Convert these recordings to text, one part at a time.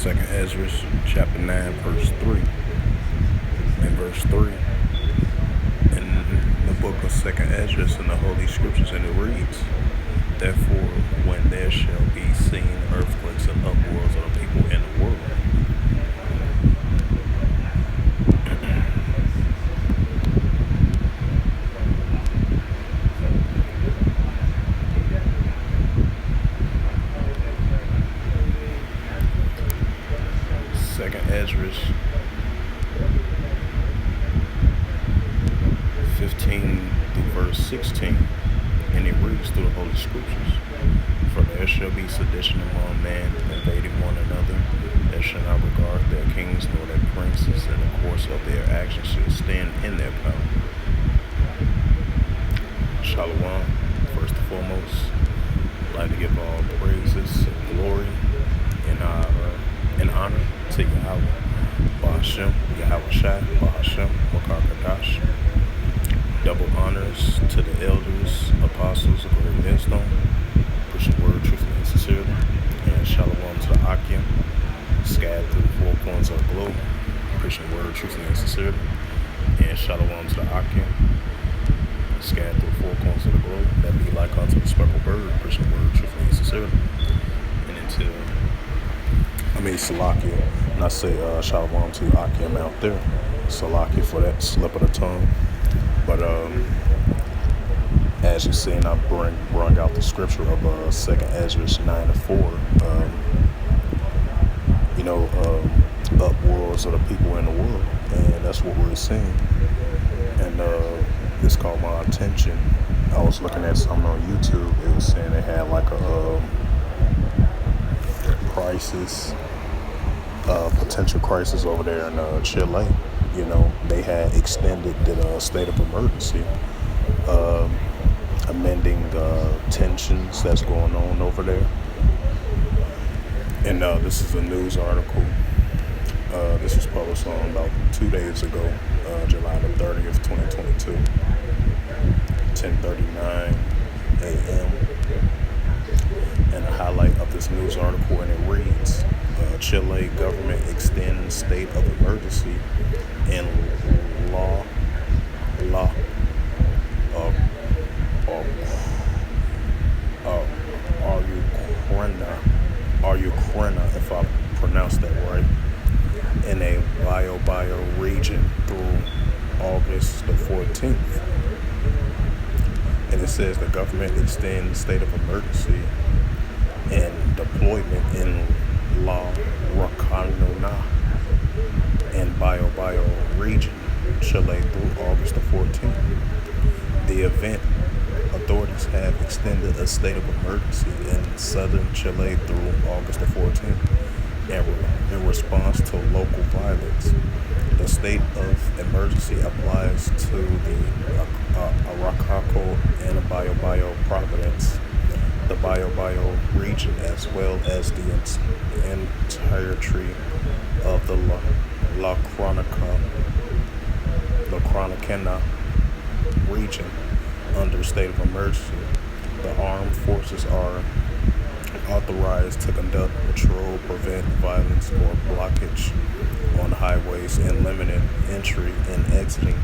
Second Ezra, chapter 9, verse 3. And verse 3 in the book of Second Ezra in the Holy Scriptures, and it reads, "Therefore, when there shall be seen earthquakes and upwars of the people in the world." Second Ezra 15 through verse 16, and it reads through the Holy Scriptures, "For there shall be sedition among men, invading one another. They shall not regard their kings nor their princes, and the course of their actions shall stand in their power." Shalom. First and foremost, I'd like to give all praises and glory and honor to Yahweh, Bahashem, Yahweh Shai, Bahashem, Makar Kadash. Double honors to the elders, apostles of great wisdom, pushing word truthfully and sincerely, and shalom to the Akim, scattered through the four corners of the globe, pushing word truthfully and sincerely, and shalom to the Akim, scattered through the four corners of the globe, that be like unto the speckled bird, pushing word truthfully and sincerely, and until Salakia, and I say shalom to Akim out there, Salakia for that slip of the tongue. But as you seen, I bring out the scripture of Second Ezra 9-4. Upwars of the people in the world, and that's what we're seeing. And this caught my attention. I was looking at something on YouTube. It was saying they had like a crisis, potential crisis over there in Chile. They had extended the state of emergency, amending tensions that's going on over there. And this is a news article. This was published on about 2 days ago, July the 30th, 2022, 10:39 a.m. And a highlight of this news article, and it reads, Chile government extends state of emergency in Araucania, if I pronounced that right, in a Bio region through August the 14th. And it says the government extends state of emergency and deployment in La Araucania and Bio region, Chile through August the 14th. The event, authorities have extended a state of emergency in southern Chile through August the 14th in response to local violence. The state of emergency applies to the Arauco and Bio province, the Bio region, as well as the entirety of the La Araucania region under state of emergency. The armed forces are authorized to conduct patrol, prevent violence or blockage on highways, and limited entry and exiting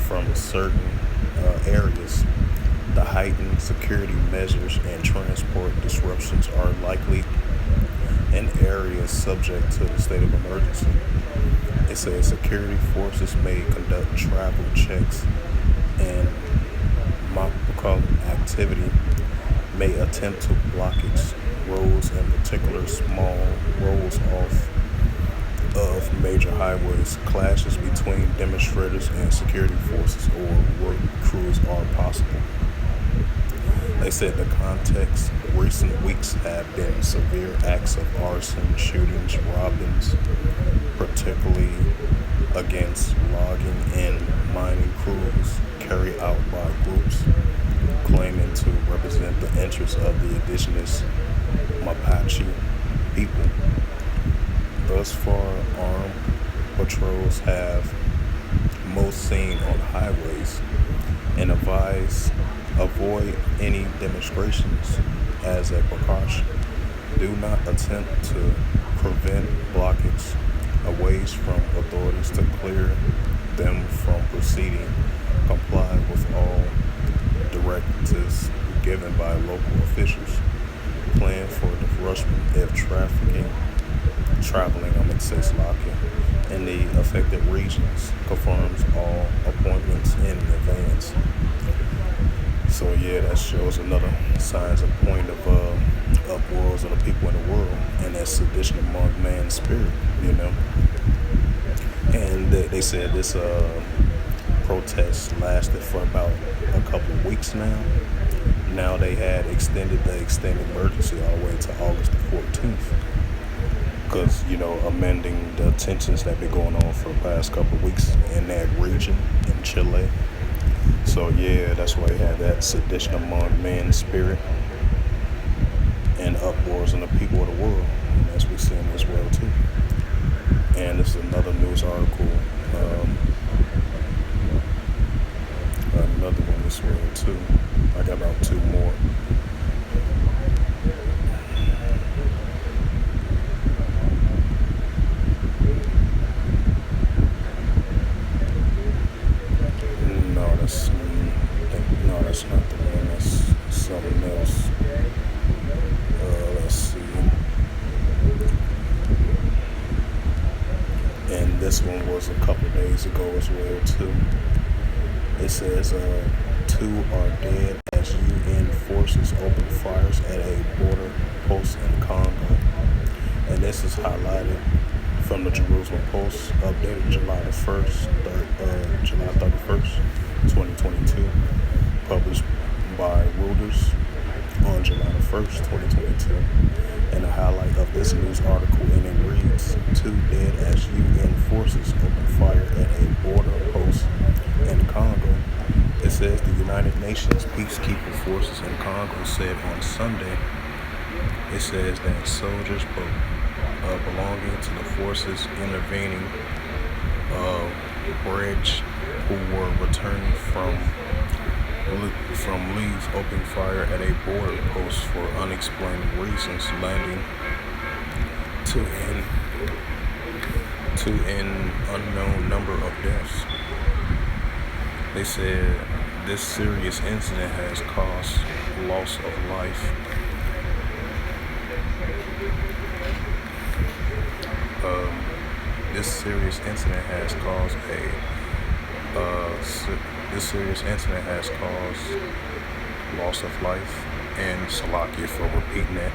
from certain areas. The heightened security measures and transport disruptions are likely in areas subject to the state of emergency. It says security forces may conduct travel checks and mock activity, may attempt to blockage roads, in particular small roads off of major highways. Clashes between demonstrators and security forces or work crews are possible. They said the context, recent weeks have been severe acts of arson, shootings, robbings, particularly against logging and mining crews, carried out by groups claiming to represent the interests of the indigenous Mapuche people. Thus far, armed patrols have most seen on highways, and avoid any demonstrations as a precaution. Do not attempt to prevent blockage, ways from authorities to clear them from proceeding, comply with all directives given by local officials, plan for disruption if traveling, in the affected regions, confirms all appointments in advance. So yeah, that shows another signs of point of upwards of the people in the world, and that sedition among man's spirit, you know. And they said this protest lasted for about a couple of weeks now. Now they had extended the extended emergency all the way to August the 14th. Because, amending the tensions that been going on for the past couple of weeks in that region in Chile. So yeah, that's why they had that sedition among man's spirit and upwards in the people of the world. And that's what we're seeing as well too. And this is another news article, another one as well too. I got about two more. That's not the one. That's something else. Let's see. And this one was a couple days ago as well too. It says, two are dead as UN forces open fires at a border post in Congo. And this is highlighted from the Jerusalem Post, updated July 31st, 2022. Published by Reuters on July 1st, 2022. And the highlight of this news article, and it reads, two dead as UN forces open fire at a border post in Congo. It says the United Nations peacekeeping forces in Congo said on Sunday, it says that soldiers belonging to the forces intervening bridge who were returning from leave opened fire at a border post for unexplained reasons, landing to an unknown number of deaths. They said this serious incident has caused loss of life. This serious incident has caused loss of life, and Salakia for repeating that.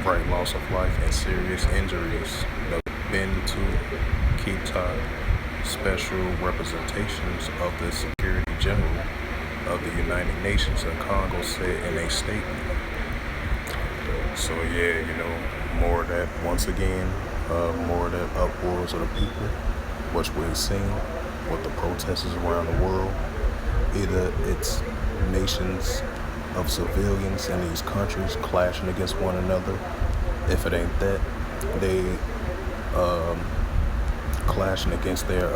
Right, loss of life and serious injuries. The Bintu Keita special representations of the Security General of the United Nations in Congo said in a statement. So yeah, more of that once again, more of that upwards of the people, which we've seen with the protesters around the world. Either it's nations of civilians in these countries clashing against one another. If it ain't that, they clashing against their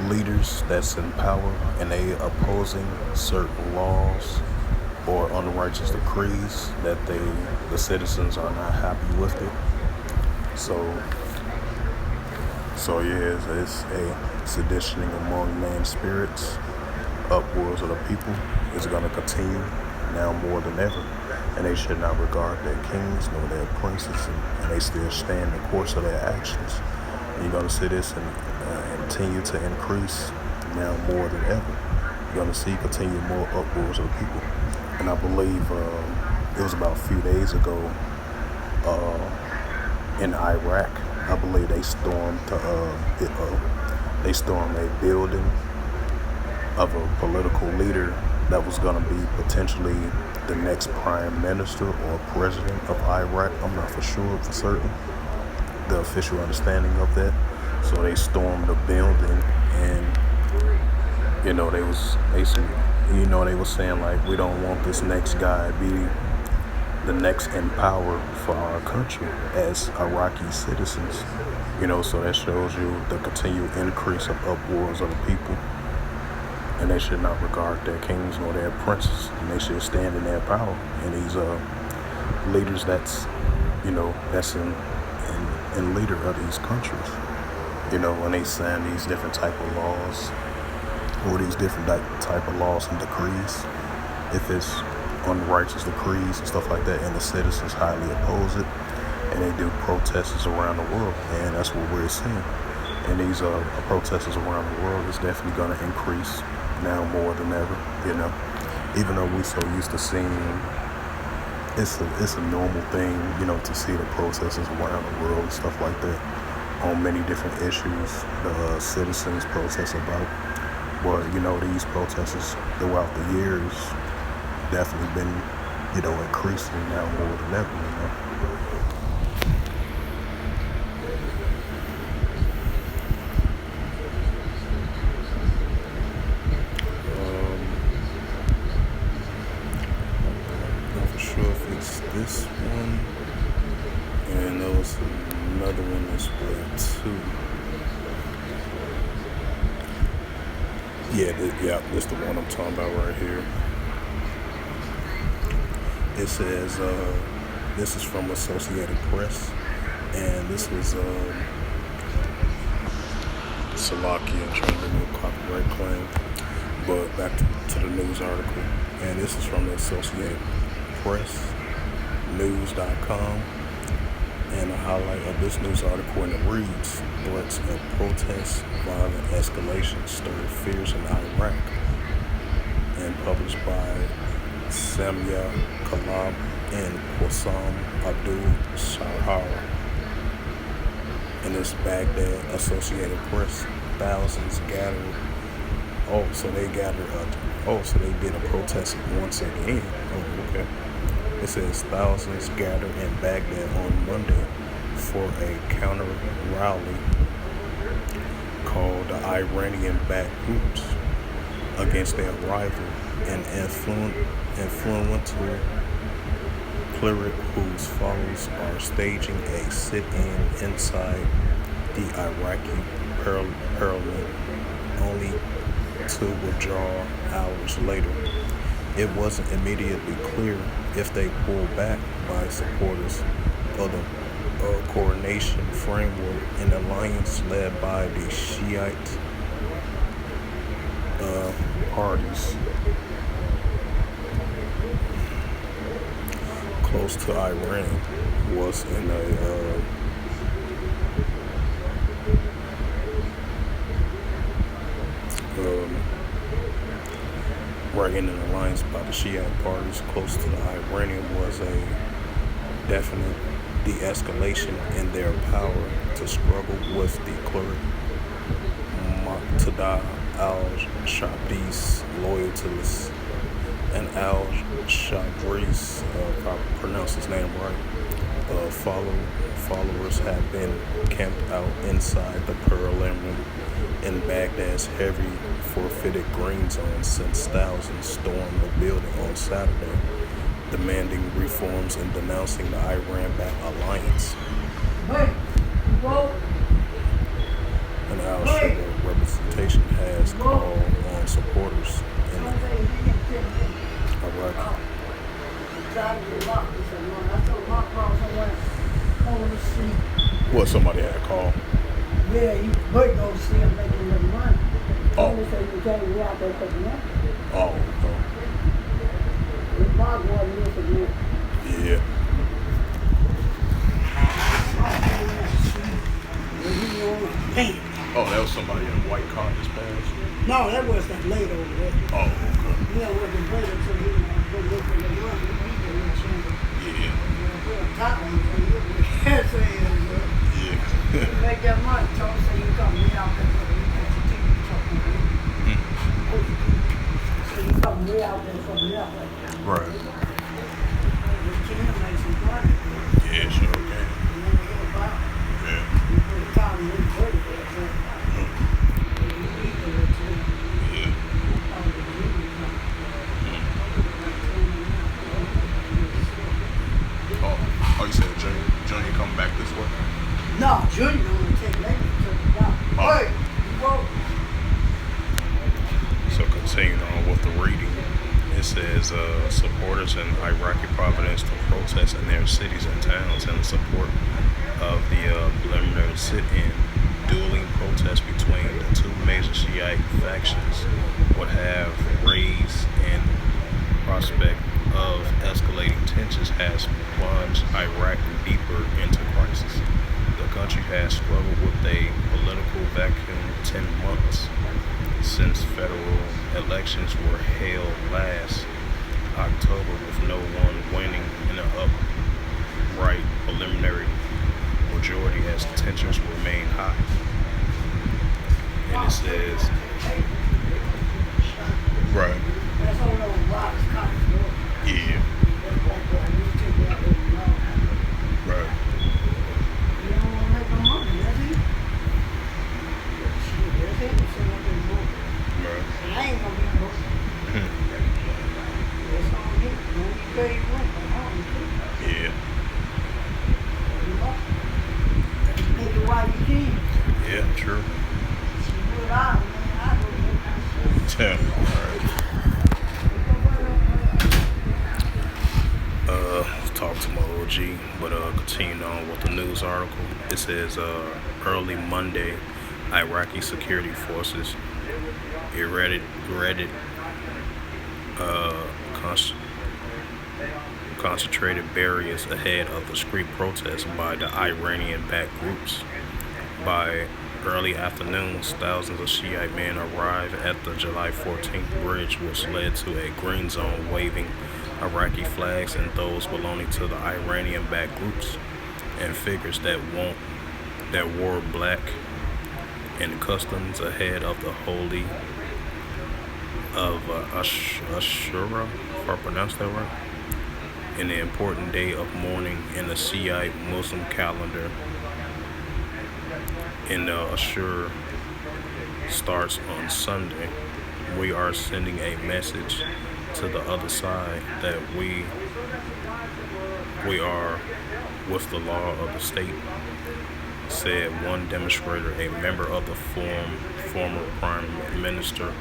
leaders that's in power, and they opposing certain laws or unrighteous decrees that the citizens are not happy with it. So yeah, it's a seditioning among man's spirits, upwards of the people, is going to continue now more than ever. And they should not regard their kings nor their princes, and they still stand the course of their actions. And you're going to see this and continue to increase now more than ever. You're going to see continue more upwards of the people. And I believe it was about a few days ago in Iraq. I believe they stormed a building of a political leader that was going to be potentially the next prime minister or president of Iraq. I'm not for certain the official understanding of that. So they stormed the building, and they were saying like, we don't want this next guy to be the next in power for our country as Iraqi citizens. So that shows you the continued increase of upwards of the people. And they should not regard their kings nor their princes, and they should stand in their power. And these leaders that's that's in leader of these countries. When they sign these different type of laws or these different type of laws and decrees, if it's unrighteous decrees and stuff like that, and the citizens highly oppose it, and they do protests around the world, and that's what we're seeing. And these protests around the world is definitely going to increase now more than ever. Even though we're so used to seeing it's a normal thing, to see the protests around the world and stuff like that on many different issues the citizens protest about. But these protests throughout the years definitely been increasing now more than ever. Not for sure if it's this one, and there was another one as well too. Yeah, this the one I'm talking about right here. It says, this is from Associated Press, and this was Slovakia trying to do a copyright claim. But back to the news article, and this is from the Associated Press, news.com, and a highlight of this news article, and it reads, threats of protests, violent escalation stirred fears in Iraq, and published by Samia Kalab and Qassam Abdul Shahar. In this Baghdad Associated Press, thousands gathered. So they did a protest once again. Okay. It says thousands gathered in Baghdad on Monday for a counter rally called the Iranian-backed Hoops against their rival and influential cleric whose followers are staging a sit-in inside the Iraqi parliament, only to withdraw hours later. It wasn't immediately clear if they pulled back by supporters of the coordination framework, an alliance led by the Shiite parties close to Iran was in an alliance by the Shiite parties close to the Iranian was a definite de-escalation in their power to struggle with the cleric Muqtada al-Shadri's loyalists, and al-Shadri's, if I pronounce his name right, followers have been camped out inside the parliament in Baghdad's heavy fortified green zone since thousands stormed the building on Saturday, demanding reforms and denouncing the Iran-backed alliance. An al-Shadri representation has called on supporters in Iraq. What, somebody had a call? Yeah, you might go see him making a little money. Oh. They say you can't be out there for the money. Oh, It's my boy missing it. yeah. Oh, that was somebody in a white car just passed? No, that was that lady over there. Oh, okay. Yeah, it wasn't later, so he go look for the money. Yeah. Yeah. Make that money, so you come way out there for the So you come way out there for the Right. You can make some money. Yeah, sure can. Yeah. You put a time in the way there. Oh, you said Junior coming back this way? No, Junior only take later to the dock. Oh. Hey, whoa. So continuing on with the reading, it It says supporters in Iraqi Providence to protest in their cities and towns in support of the preliminary sit-in. Dueling protests between the two major Shiite factions would have raised in prospect of escalating tensions has plunged Iraq deeper into crisis. The country has struggled with a political vacuum 10 months since federal elections were held last October with no one winning in an upright preliminary majority as tensions remain high. And it says, right, That's all those rocks coming up. yeah, right, You don't want to make no money, that's it. Shit, that's it. It's not gonna be broke. right. And I ain't gonna be broke. That's all it is. When you pay your rent, that's all it is. Yeah, You know? Make it while you can. yeah, true. She do it all, man. I do it. Yeah, all right. Talk to my OG, but continuing on with the news article. It says early Monday, Iraqi security forces concentrated barriers ahead of the street protests by the Iranian-backed groups. By early afternoons, thousands of Shiite men arrived at the July 14th bridge, which led to a green zone waving Iraqi flags and those belonging to the Iranian-backed groups and figures that wore black in customs ahead of the Holy of Ashura, if I pronounced that right, in the important day of mourning in the Shiite Muslim calendar. In the Ashura starts on Sunday. We are sending a message to the other side that we are with the law of the state, said one demonstrator, a member of the former Prime Minister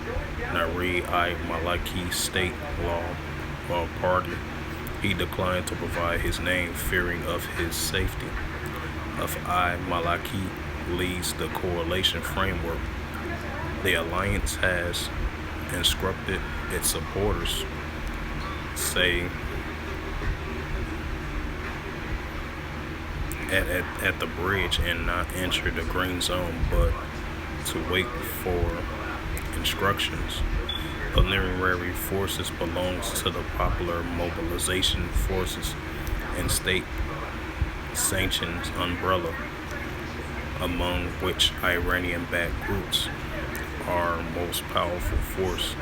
Nari al-Maliki state law party. He declined to provide his name, fearing of his safety. Of al-Maliki leads the coalition framework. The alliance has instructed its supporters say at the bridge and not enter the green zone, but to wait for instructions. Preliminary forces belongs to the Popular Mobilization Forces and state sanctions umbrella, among which Iranian-backed groups are most powerful force.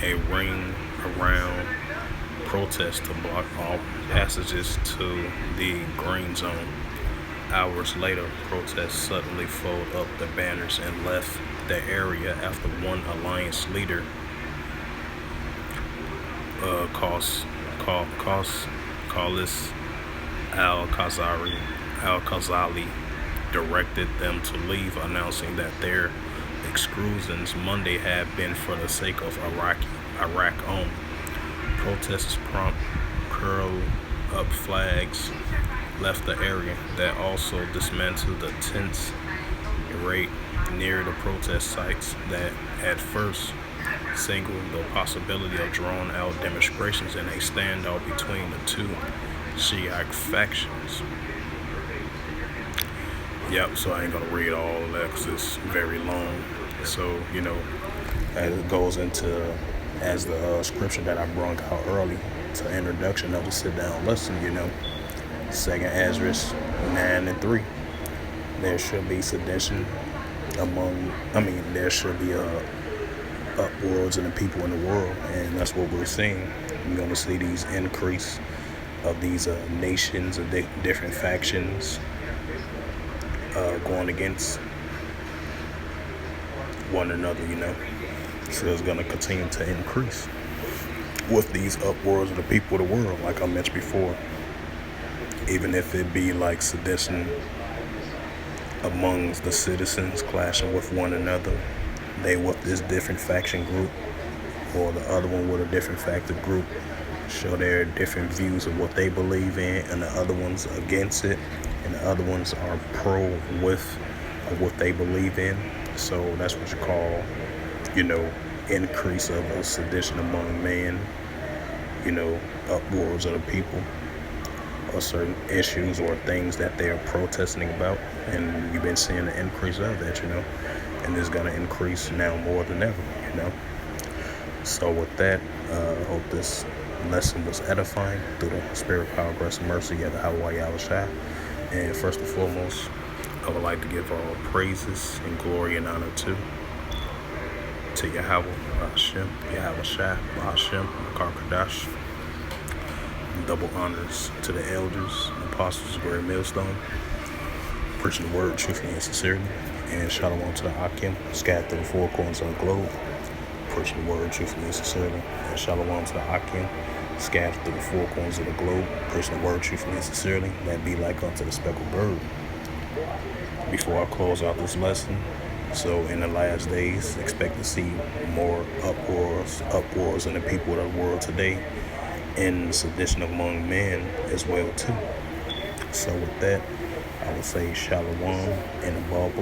A ring around protests to block all passages to the green zone. Hours later, protests suddenly folded up the banners and left the area after one alliance leader, Khalis al-Khazali, directed them to leave, announcing that their excursions Monday had been for the sake of Iraq only. Protesters curled up flags left the area that also dismantled the tents arrayed near the protest sites that at first signaled the possibility of drawn-out demonstrations in a standoff between the two Shiite factions. Yep, so I ain't gonna read all of that because it's very long. So, as it goes into, as the scripture that I brought out early, to introduction of the sit-down lesson, 2nd Ezra 9:3. There should be sedition there should be upwards in the people in the world, and that's what we're seeing. You're going to see these increase of these nations of different factions going against one another, So it's going to continue to increase with these upwards of the people of the world, like I mentioned before. Even if it be like sedition amongst the citizens clashing with one another, they with this different faction group or the other one with a different factor group show their different views of what they believe in, and the other ones against it, and the other ones are pro with what they believe in. So that's what you call, increase of a sedition among men, upwards of the people, or certain issues or things that they are protesting about. And you've been seeing the increase of that, and it's going to increase now more than ever. So with that, I hope this lesson was edifying through the spirit, power, grace, and mercy of Yahweh Yahushua. And first and foremost, I would like to give all praises and glory and honor to Yahweh, Hashem, Yahweh Shai, Hashem, Makar Kadash. Double honors to the elders, apostles, great millstone, preaching the word truthfully and sincerely. And shalom to the Akim, scattered through the four corners of the globe, preaching the word truthfully and sincerely. And shalom to the Akim, scattered through the four corners of the globe, preaching the word truthfully and sincerely. That be like unto the speckled bird. Before I close out this lesson, so in the last days, expect to see more uproars in the people of the world today, and sedition among men as well too. So with that, I would say shalom and above.